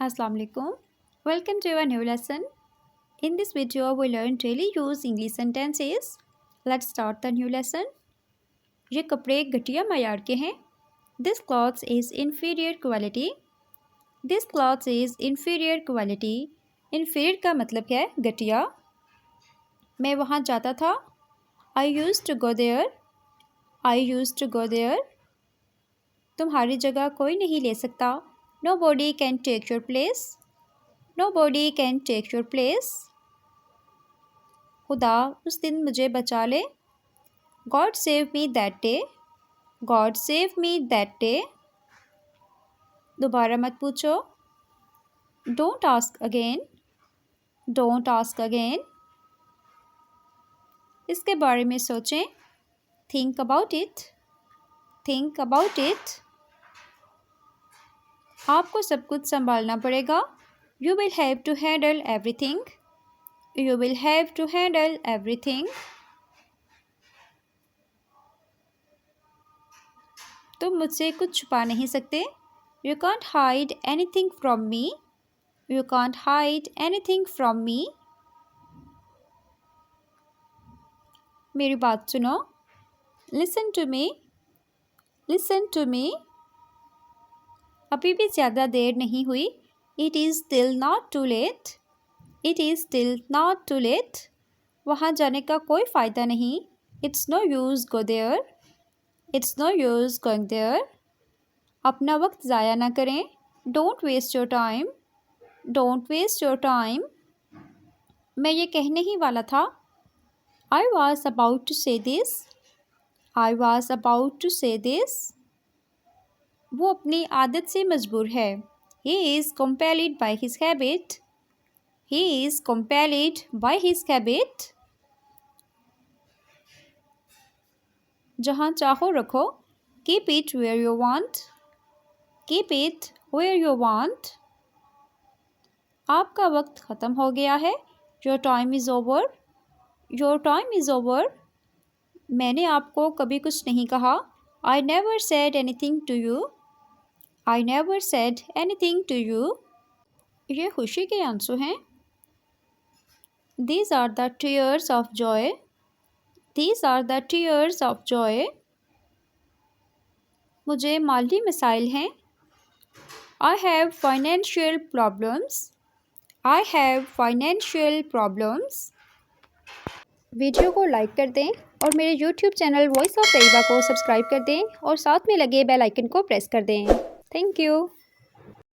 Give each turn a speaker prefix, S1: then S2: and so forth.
S1: Assalamu alaikum. Welcome to our new lesson. In this video, we learn daily use English sentences. Let's start the new lesson. ये कपड़े घटिया मयार के हैं. This clothes is inferior quality. This clothes is inferior quality. Inferior का मतलब क्या है? घटिया. मैं वहाँ जाता था. I used to go there. I used to go there. तुम्हारी जगह कोई नहीं ले सकता. Nobody can take your place. Nobody can take your place. खुदा उस दिन मुझे बचा ले. God save me that day. God save me that day. दोबारा मत पूछो. Don't ask again. Don't ask again. इसके बारे में सोचें. Think about it. Think about it. आपको सब कुछ संभालना पड़ेगा. You will have to handle everything. You will have to handle everything. तुम मुझसे कुछ छुपा नहीं सकते. You can't hide anything from me. You can't hide anything from me. मेरी बात सुनो. Listen to me. Listen to me. अभी भी ज़्यादा देर नहीं हुई. It is still not too late. It is still not too late. वहाँ जाने का कोई फ़ायदा नहीं. It's no use go there. It's no use going there. अपना वक्त ज़ाया ना करें. Don't waste your time. Don't waste your time. मैं ये कहने ही वाला था. I was about to say this. I was about to say this. वो अपनी आदत से मजबूर है. He is compelled by his habit. He is compelled by his habit. जहाँ चाहो रखो. Keep it where you want. Keep it where you want. आपका वक्त ख़त्म हो गया है. Your time is over. Your time is over. मैंने आपको कभी कुछ नहीं कहा. I never said anything to you. I never said anything to you. ये खुशी के आंसू हैं. These are the tears of joy. These are the tears of joy. मुझे माली मसाइल हैं. I have financial problems. I have financial problems. Video को like कर दें और मेरे YouTube channel voice of Tayyaba को सब्सक्राइब कर दें और साथ में लगे बेल आइकन को प्रेस कर दें. Thank you.